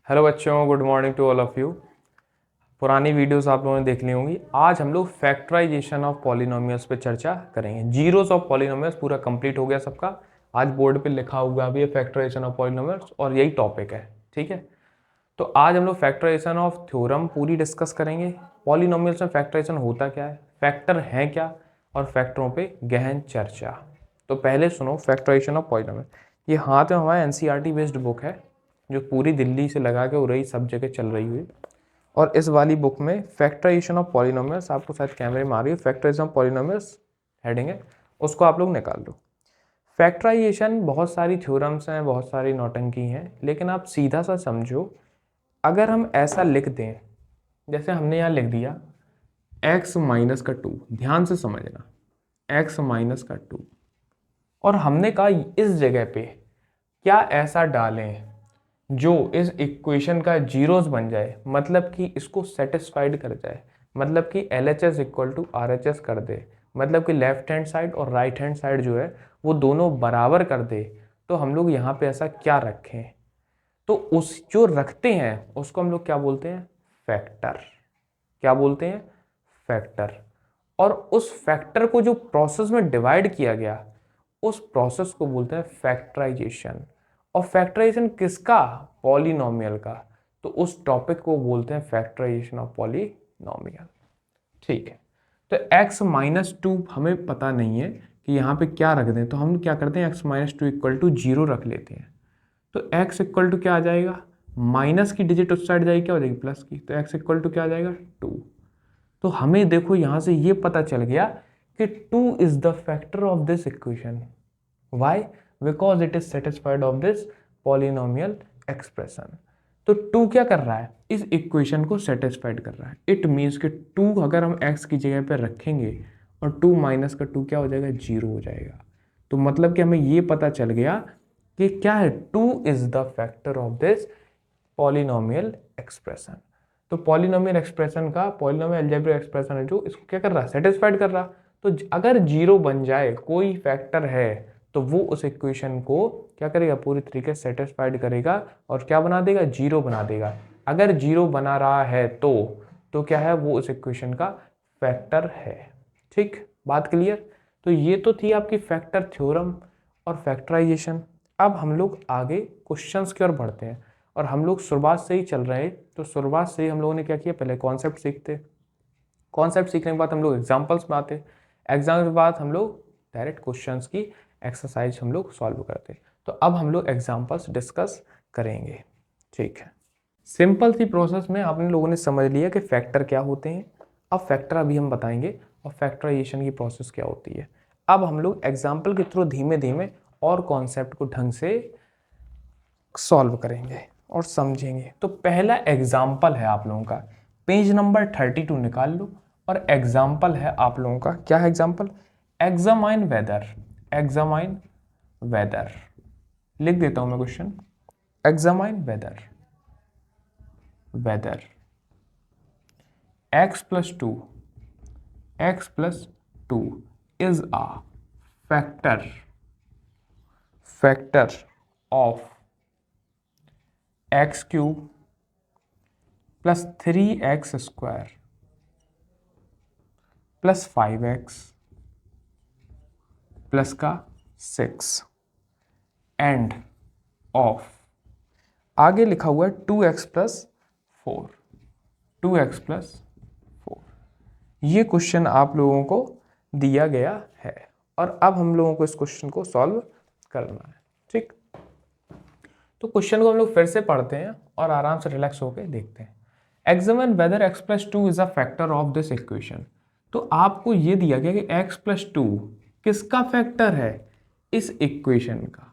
Hello बच्चों, good morning to all of you. पुरानी videos आप लोगों ने देख ली होंगी। आज हम लोग फैक्टराइजेशन ऑफ पॉलिनोमियल्स पे चर्चा करेंगे। जीरोस ऑफ पॉलिनोमियल्स पूरा कंप्लीट हो गया सबका। आज बोर्ड पे लिखा हुआ भी है फैक्टराइजेशन ऑफ पॉलिनोमियल्स और यही टॉपिक है, ठीक है। तो आज हम लोग फैक्टराइजेशन ऑफ थ्योरम पूरी डिस्कस करेंगे। पॉलिनोमियल्स में फैक्टराइजेशन होता क्या है, फैक्टर हैं क्या, और फैक्टरों पे गहन चर्चा। तो पहले सुनो फैक्टराइजेशन ऑफ पॉलिनोमियल। ये हाथ में हमारा एनसीईआरटी बेस्ड बुक है जो पूरी दिल्ली से लगा के उरई सब जगह चल रही हुई। और इस वाली बुक में फैक्टराइजेशन ऑफ पॉलिनोमियल्स, आपको शायद कैमरे में आ रही है, फैक्टराइजेशन ऑफ पॉलिनोमियल्स हेडिंग है, उसको आप लोग निकाल लो। फैक्टराइजेशन बहुत सारी थ्योरम्स हैं, बहुत सारी नौटंकी हैं, लेकिन आप सीधा सा समझो। अगर हम ऐसा लिख दें, जैसे हमने यहाँ लिख दिया x माइनस का 2, ध्यान से समझना, x माइनस का 2, और हमने कहा इस जगह पे क्या ऐसा डालें जो इस इक्वेशन का जीरोस बन जाए, मतलब कि इसको सेटिस्फाइड कर जाए, मतलब कि LHS इक्वल टू RHS कर दे, मतलब कि लेफ्ट हैंड साइड और राइट हैंड साइड जो है वो दोनों बराबर कर दे। तो हम लोग यहाँ पे ऐसा क्या रखें, तो उस जो रखते हैं उसको हम लोग क्या बोलते हैं, फैक्टर। क्या बोलते हैं, फैक्टर। और उस फैक्टर को जो प्रोसेस में डिवाइड किया गया, उस प्रोसेस को बोलते हैं फैक्टराइजेशन। और फैक्टराइजेशन किसका, पॉलिनोमियल का। तो उस टॉपिक को बोलते हैं फैक्टराइजेशन ऑफ पॉलिनोमियल, ठीक है। तो x माइनस टू हमें पता नहीं है कि यहाँ पे क्या रख दें, तो हम क्या करते हैं x minus two equal to zero रख लेते हैं। तो x इक्वल टू क्या आ जाएगा, माइनस की डिजिट उस साइड जाएगी, क्या हो जाएगी, प्लस की। तो x इक्वल टू क्या आ जाएगा, 2। तो हमें देखो यहाँ से ये पता चल गया कि 2 is the factor of this equation. Why, because it is satisfied of this polynomial expression. तो 2 क्या कर रहा है, इस इक्वेशन को सेटिस्फाइड कर रहा है। इट मीन्स कि 2 अगर हम x की जगह पर रखेंगे और 2 माइनस का 2 क्या हो जाएगा, 0 हो जाएगा। तो मतलब कि हमें ये पता चल गया कि क्या है, 2 is the factor of this polynomial expression. तो पॉलिनोमियल एक्सप्रेशन का, पॉलिनोमियल अलजेब्रिक एक्सप्रेशन है जो इसको क्या कर रहा है, सेटिस्फाइड कर रहा। तो अगर 0 बन जाए, कोई फैक्टर है, तो वो उस इक्वेशन को क्या करेगा, पूरी तरीके से सेटिस्फाइड करेगा और क्या बना देगा, 0 बना देगा। अगर 0 बना रहा है तो क्या है, वो उस इक्वेशन का फैक्टर है। ठीक, बात क्लियर। तो ये तो थी आपकी फैक्टर थ्योरम और फैक्टराइजेशन। अब हम लोग आगे क्वेश्चंस की ओर बढ़ते हैं, और हम लोग शुरुआत से ही चल रहे हैं। तो शुरुआत से ही हम लोगों ने क्या किया, पहले कॉन्सेप्ट सीखते, कॉन्सेप्ट सीखने के बाद हम लोग एग्जाम्पल्स में आते, एग्जाम के बाद हम लोग डायरेक्ट क्वेश्चंस की एक्सरसाइज हम लोग सॉल्व करते। तो अब हम लोग एग्जाम्पल्स डिस्कस करेंगे, ठीक है। सिंपल सी प्रोसेस में आपने लोगों ने समझ लिया कि फैक्टर क्या होते हैं। अब फैक्टर अभी हम बताएंगे और फैक्टराइजेशन की प्रोसेस क्या होती है। अब हम लोग एग्जाम्पल के थ्रू धीमे धीमे और कॉन्सेप्ट को ढंग से सॉल्व करेंगे और समझेंगे। तो पहला एग्जाम्पल है आप लोगों का, पेज नंबर 32 निकाल लो। और एग्जाम्पल है आप लोगों का, क्या है example, examine whether. Examine whether लिख देता हूं मैं question, examine whether, whether x plus two, x plus two is a factor, factor of X cube plus 3x square plus 5x plus का 6 एंड ऑफ, आगे लिखा हुआ है 2x प्लस 4, 2x प्लस 4। ये क्वेश्चन आप लोगों को दिया गया है और अब हम लोगों को इस क्वेश्चन को सॉल्व करना है, ठीक। तो क्वेश्चन को हम लोग फिर से पढ़ते हैं और आराम से रिलैक्स होकर देखते हैं। Examine whether x plus two is a factor of this equation. तो आपको ये दिया गया कि x प्लस टू किसका फैक्टर है, इस इक्वेशन का।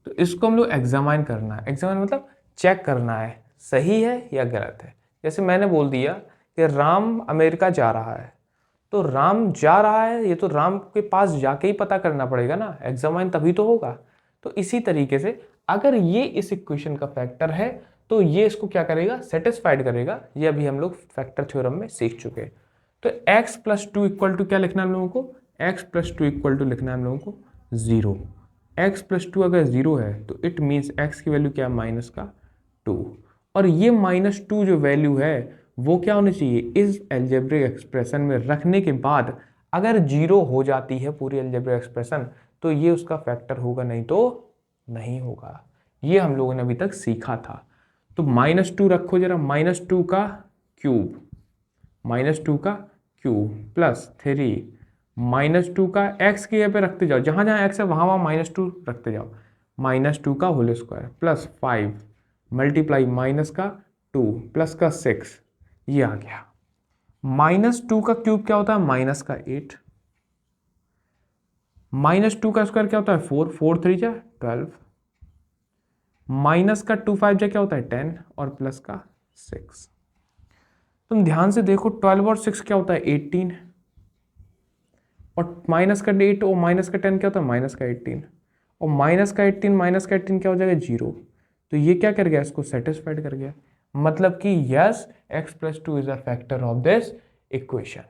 तो इसको हम लोग एग्जामाइन करना है। एग्जामाइन मतलब चेक करना है सही है या गलत है। जैसे मैंने बोल दिया कि राम अमेरिका जा रहा है, तो राम जा रहा है, ये तो राम के पास जाके ही पता करना पड़ेगा ना, एग्जामाइन तभी तो होगा। तो इसी तरीके से अगर ये इस इक्वेशन का फैक्टर है तो ये इसको क्या करेगा, सेटिस्फाइड करेगा। ये अभी हम लोग फैक्टर थ्योरम में सीख चुके हैं। तो x plus two equal to क्या लिखना है हम लोगों को, x plus two equal to लिखना है हम लोगों को 0। x प्लस टू अगर 0 है तो इट मीन्स x की वैल्यू क्या है, माइनस का 2। और ये -2 जो वैल्यू है वो क्या होनी चाहिए, इस अलजेब्रिक एक्सप्रेशन में रखने के बाद अगर 0 हो जाती है पूरी अलजेब्रिक एक्सप्रेशन तो ये उसका फैक्टर होगा, नहीं तो नहीं होगा। ये हम लोगों ने अभी तक सीखा था। तो -2 रखो जरा, -2 का क्यूब, -2 का क्यूब प्लस 3 -2 का x के यहाँ पे रखते जाओ, जहाँ जहाँ x है वहाँ वहाँ -2 रखते जाओ, -2 का whole square plus 5 multiply minus का 2 प्लस का 6, ये आ गया। -2 का क्यूब क्या होता है, माइनस का 8, -2 का स्क्वायर क्या होता है 4, 4 3 जा 12, माइनस का 2 5 जा क्या होता है 10 और प्लस का 6। तुम ध्यान से देखो 12 और 6 क्या होता है 18, और माइनस का 8 और माइनस का 10 क्या होता है माइनस का 18, और माइनस का 18 क्या हो जाएगा 0। तो ये क्या कर गया, इसको सेटिस्फाइड कर गया, मतलब कि yes x+2 is a factor of this equation.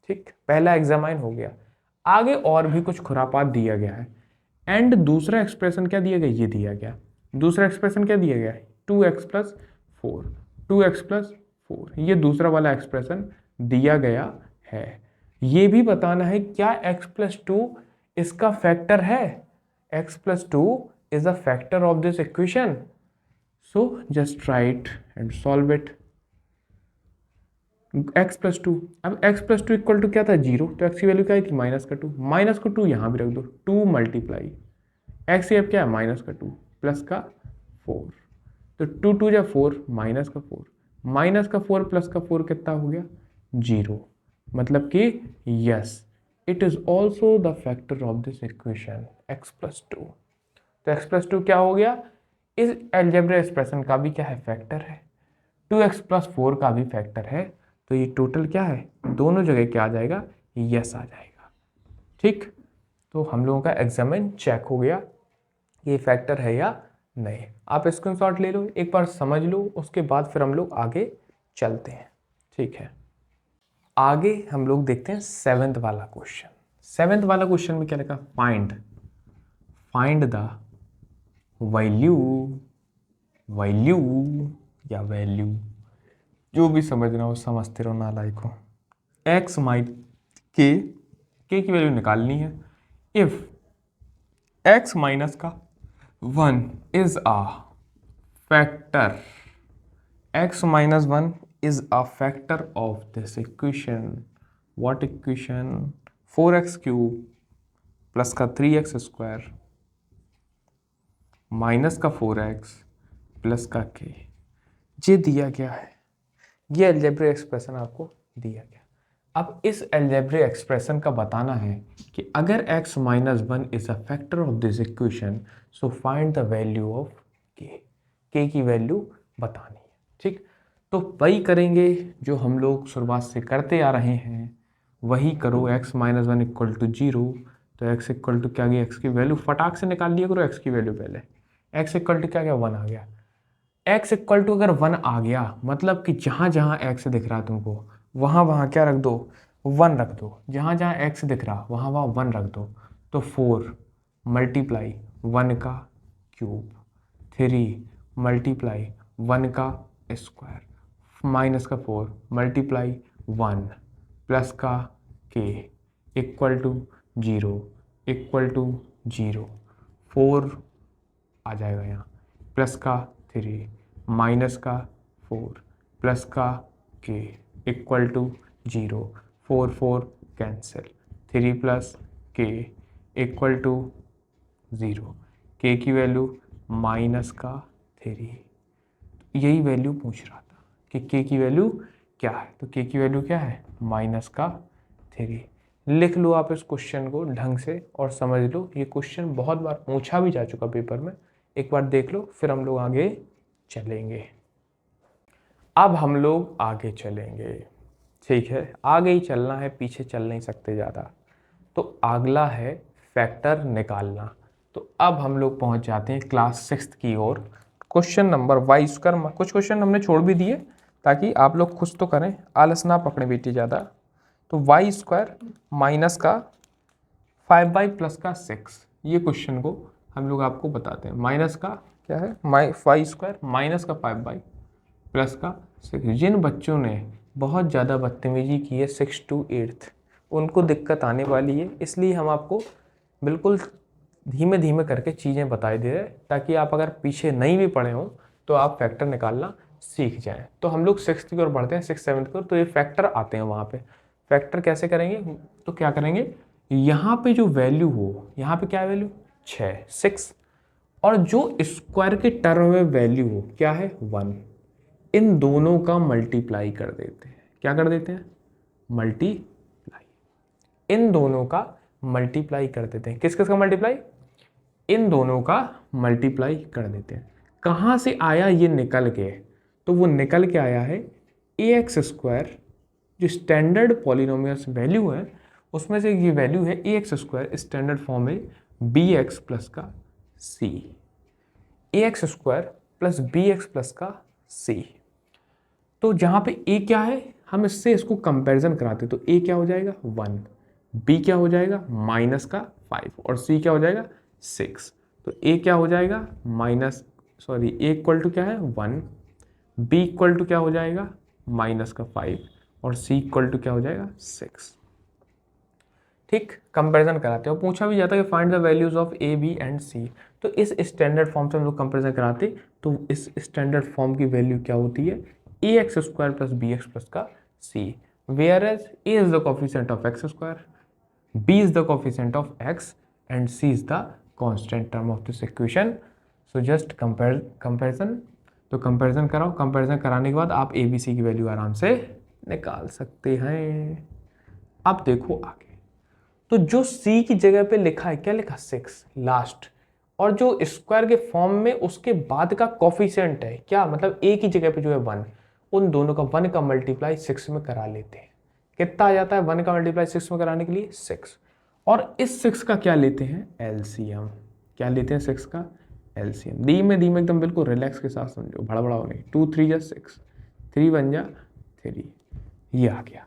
ठीक, पहला एग्जामाइन हो गया। आगे और भी कुछ खुरापात दिया गया है। एंड दूसरा एक्सप्रेशन क्या दिया गया, ये दिया गया। दूसरा एक्सप्रेशन क्या दिया गया है 2x+4, 2x+4, ये दूसरा वाला एक्सप्रेशन दिया गया है। ये भी बताना है क्या x+2 इसका फैक्टर है, x+2 is a factor of this equation. So just write and solve it. x+2, अब x+2 इक्वल टू क्या था 0, तो x की वैल्यू क्या थी -2, -2 यहाँ भी रख दो, 2 मल्टीप्लाई x अब क्या है -2 प्लस का 4, तो 2 2 जा 4 -4 प्लस का 4 कितना हो गया 0, मतलब कि yes it is also the factor of this equation x+2। तो x+2 क्या हो गया, इस अलजेब्रिक एक्सप्रेशन का भी क्या है फैक्टर है, 2x+4 का भी फैक्टर है। तो ये टोटल क्या है, दोनों जगह क्या आ जाएगा, यस आ जाएगा। ठीक, तो हम लोगों का एग्जामिन चेक हो गया, ये फैक्टर है या नहीं। आप स्क्रीनशॉट ले लो, एक बार समझ लो, उसके बाद फिर हम लोग आगे चलते हैं। ठीक है, आगे हम लोग देखते हैं 7th वाला क्वेश्चन। 7th वाला क्वेश्चन में क्या लिखा, फाइंड द वैल्यू या वैल्यू, जो भी समझना हो समझते रहो, नालायक हो। x माइट k की वैल्यू निकालनी है। इफ x माइनस का 1 is a factor, x minus 1 is a factor of this equation. What equation? 4x cube plus का 3x स्क्वायर माइनस का 4x प्लस का k, ये दिया गया है। ये अलजेब्रिक एक्सप्रेशन आपको दिया गया। अब इस अलजेब्रिक एक्सप्रेशन का बताना है कि अगर x minus 1 is a factor of this equation, so find the value of k की वैल्यू बतानी है। ठीक, तो वही करेंगे जो हम लोग शुरुआत से करते आ रहे हैं, वही करो। x minus 1 इक्वल टू 0, तो x इक्वल टू क्या गया, x की वैल्यू फटाक से निकाल लिया करो, x की वैल्यू पहले। x इक्वल टू क्या गया 1 आ गया। x इक्वल टू अगर 1 आ गया मतलब कि जहाँ जहाँ x दिख रहा है तुमको वहाँ वहाँ क्या रख दो, 1 रख दो। जहाँ जहाँ x दिख रहा वहाँ वहाँ 1 रख दो। तो 4 मल्टीप्लाई 1 का क्यूब, 3 मल्टीप्लाई 1 का स्क्वायर, माइनस का 4 मल्टीप्लाई 1 प्लस का k equal to 0 equal to 0, 4 आ जाएगा यहाँ, प्लस का 3 माइनस का 4 प्लस का k equal to 0, 4 4 cancel, 3 plus k equal to 0, k की वैल्यू माइनस का 3। यही वैल्यू पूछ रहा था कि k की वैल्यू क्या है, तो k की वैल्यू क्या है माइनस का 3। लिख लो आप इस क्वेश्चन को ढंग से और समझ लो। ये क्वेश्चन बहुत बार पूछा भी जा चुका पेपर में, एक बार देख लो फिर हम लोग आगे चलेंगे। अब हम लोग आगे चलेंगे, ठीक है, आगे ही चलना है, पीछे चल नहीं सकते ज़्यादा। तो अगला है फैक्टर निकालना। तो अब हम लोग पहुंच जाते हैं क्लास 6th की ओर। क्वेश्चन नंबर वाई स्क्वायर, कुछ क्वेश्चन हमने छोड़ भी दिए ताकि आप लोग खुश तो करें, आलस ना पकड़े बेटी ज़्यादा। तो वाई स्क्वायर माइनस का 5y प्लस का 6, ये क्वेश्चन को हम लोग आपको बताते हैं। माइनस का क्या है वाई स्क्वायर माइनस का 5y प्लस का 6। जिन बच्चों ने बहुत ज़्यादा बदतमीजी की है 6 to 8th, उनको दिक्कत आने वाली है, इसलिए हम आपको बिल्कुल धीमे धीमे करके चीज़ें बताई दे रहे हैं, ताकि आप अगर पीछे नहीं भी पढ़े हों तो आप फैक्टर निकालना सीख जाएं। तो हम लोग 6th की ओर बढ़ते हैं, 6th 7th की ओर, तो ये फैक्टर आते हैं वहाँ पे। फैक्टर कैसे करेंगे, तो क्या करेंगे, यहाँ पे जो वैल्यू हो, यहाँ पे क्या वैल्यू 6, और जो स्क्वायर के टर्म में वैल्यू हो क्या है 1, इन दोनों का मल्टीप्लाई कर देते हैं। क्या कर देते हैं, मल्टीप्लाई, इन दोनों का मल्टीप्लाई कर देते हैं। किस किस का मल्टीप्लाई, इन दोनों का मल्टीप्लाई कर देते हैं। कहाँ से आया ये निकल के, तो वो निकल के आया है ax², जो स्टैंडर्ड पॉलिनोमियल्स वैल्यू है उसमें से ये वैल्यू है ax², स्टैंडर्ड फॉर्म है bx प्लस का c, ax² plus bx plus का c। तो जहाँ पे a क्या है, हम इससे इसको कंपैरिजन कराते, तो a क्या हो जाएगा 1, b क्या हो जाएगा माइनस का 5, और c क्या हो जाएगा 6। तो a क्या हो जाएगा a इक्वल टू क्या है 1, b इक्वल टू क्या हो जाएगा माइनस का 5, और c इक्वल टू क्या हो जाएगा 6। ठीक, कंपैरिजन कराते हैं। और पूछा भी जाता है कि find the values of a, b and c। तो इस स्टैंडर्ड फॉर्म से हम लोग कंपैरिजन कराते, तो इस स्टैंडर्ड फॉर्म की वैल्यू क्या होती है ax² प्लस bx प्लस का c, whereas a is the coefficient of x², b is the coefficient of x and c is the constant term of this equation. So just comparison, तो comparison कराओ, comparison कराने के बाद आप a b c की value आराम से निकाल सकते हैं। अब देखो आगे, तो जो c की जगह पे लिखा है, क्या लिखा 6 लास्ट, और जो स्क्वायर के फॉर्म में उसके बाद का कोफिशिएंट है क्या, मतलब a की जगह पे जो है 1, उन दोनों का 1 का मल्टीप्लाई 6 में करा लेते हैं। कितना आ जाता है 1 का मल्टीप्लाई 6 में कराने के लिए 6, और इस 6 का क्या लेते हैं एलसीएम। क्या लेते हैं 6 का एलसीएम। धीमे धीमे एकदम बिल्कुल रिलैक्स के साथ समझो, भड़बड़ाओ नहीं। 2 3 जा 6, 3 1 जा 3, ये आ गया।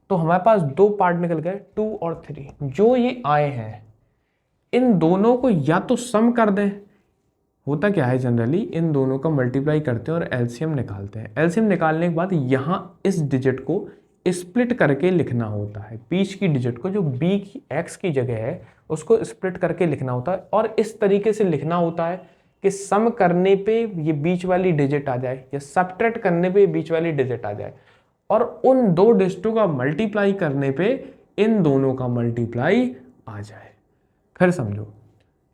तो हमारे पास दो पार्ट निकल गए 2 और 3। जो ये आए हैं इन दोनों को या तो सम कर दें, होता क्या है जनरली इन दोनों का मल्टीप्लाई करते हैं और एलसीएम निकालते हैं। एलसीएम निकालने के बाद यहाँ इस डिजिट को स्प्लिट करके लिखना होता है, बीच की डिजिट को, जो बी की एक्स की जगह है उसको स्प्लिट करके लिखना होता है, और इस तरीके से लिखना होता है कि सम करने पे ये बीच वाली डिजिट आ जाए या सब्ट्रैक्ट करने पे बीच वाली डिजिट आ जाए, और उन दो डिजिटों का मल्टीप्लाई करने पे इन दोनों का मल्टीप्लाई आ जाए। फिर समझो,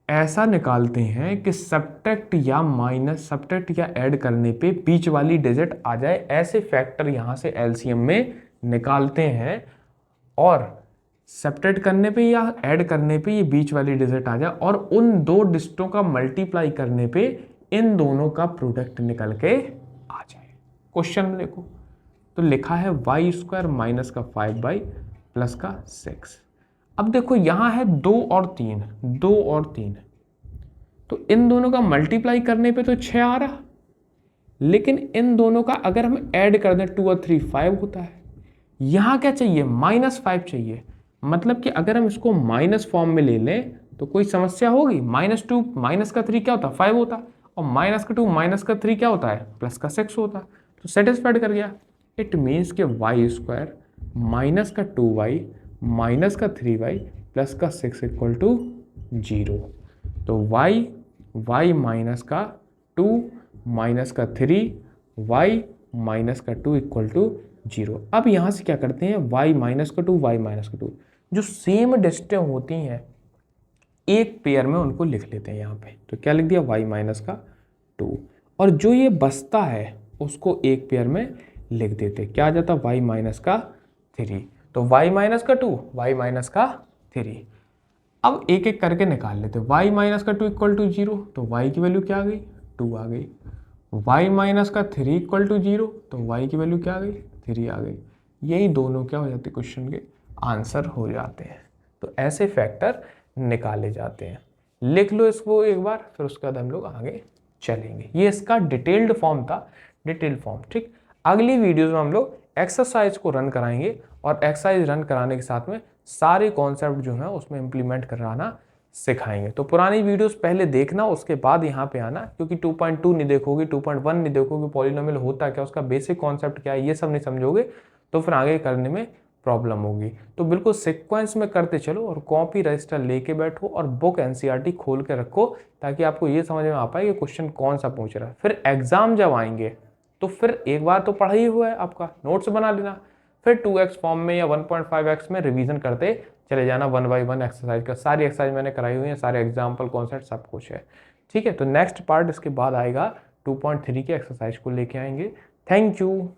ऐसा निकालते हैं कि सब्ट्रैक्ट या माइनस, सब्ट्रैक्ट या ऐड करने पे बीच वाली डिजिट आ जाए। ऐसे फैक्टर यहां से एलसीएम में निकालते हैं, और सब्ट्रैक्ट करने पे या ऐड करने पे ये बीच वाली डिजिट आ जाए, और उन दो डिजिटों का मल्टीप्लाई करने पे इन दोनों का प्रोडक्ट निकल के आ जाए। क्वेश्चन में देखो, तो लिखा है y² माइनस का 5y प्लस का 6। अब देखो यहां है 2 और 3, 2 और 3, तो इन दोनों का मल्टीप्लाई करने पे तो 6 आ रहा, लेकिन इन दोनों का अगर हम ऐड कर दें 2 और 3 5 होता है। यहां क्या चाहिए -5 चाहिए, मतलब कि अगर हम इसको माइनस फॉर्म में ले लें तो कोई समस्या होगी। -2 माइनस का 3 क्या होता 5 होता, और -2 माइनस का 3 क्या होता है +6 होता, तो सेटिस्फाइड कर गया। इट मीन्स के y² माइनस का 2y माइनस का 3y प्लस का 6 इक्वल टू 0। तो y माइनस का 2 माइनस का 3 y माइनस का 2 इक्वल टू 0। अब यहाँ से क्या करते हैं y माइनस का 2 y माइनस का 2, जो सेम डिजिटें होती हैं एक पेयर में उनको लिख लेते हैं यहाँ पे। तो क्या लिख दिया y माइनस का 2, और जो ये बचता है उसको एक पेयर में लिख देते। क्या आ जाता y माइनस का 3, तो y माइनस का 2 y माइनस का 3। अब एक एक करके निकाल लेते। y माइनस का 2 इक्वल टू 0, तो y की वैल्यू क्या आ गई 2 आ गई। y माइनस का 3 इक्वल टू 0, तो y की वैल्यू क्या आ गई 3 आ गई। यही दोनों क्या हो जाते क्वेश्चन के आंसर हो जाते हैं। तो ऐसे फैक्टर निकाले जाते हैं। लिख लो इसको एक बार, फिर उसके बाद हम लोग आगे चलेंगे। ये इसका डिटेल्ड फॉर्म था, डिटेल्ड फॉर्म। ठीक, अगली वीडियोज में हम लोग एक्सरसाइज को रन कराएंगे, और एक्सरसाइज रन कराने के साथ में सारे कॉन्सेप्ट जो है उसमें इम्प्लीमेंट कराना सिखाएंगे। तो पुरानी वीडियोस पहले देखना, उसके बाद यहाँ पे आना, क्योंकि 2.2 नहीं देखोगे, 2.1 नहीं देखोगे, पॉलिनोमियल होता क्या, उसका बेसिक कॉन्सेप्ट क्या है, ये सब नहीं समझोगे तो फिर आगे करने में प्रॉब्लम होगी। तो बिल्कुल सीक्वेंस में करते चलो और कॉपी रजिस्टर लेके बैठो और बुक एनसीईआरटी खोल के रखो, ताकि आपको ये समझ में आ पाए कि क्वेश्चन कौन सा पूछ रहा है। फिर एग्जाम जब आएंगे तो फिर एक बार तो पढ़ा ही हुआ है, आपका नोट्स बना लेना, फिर 2x फॉर्म में या 1.5x में रिवीजन करते चले जाना, 1 बाई 1 एक्सरसाइज का। सारी एक्सरसाइज मैंने कराई हुई है, सारे एग्जाम्पल कॉन्सेप्ट सब कुछ है। ठीक है, तो नेक्स्ट पार्ट इसके बाद आएगा 2.3 के एक्सरसाइज को लेके आएंगे। Thank you.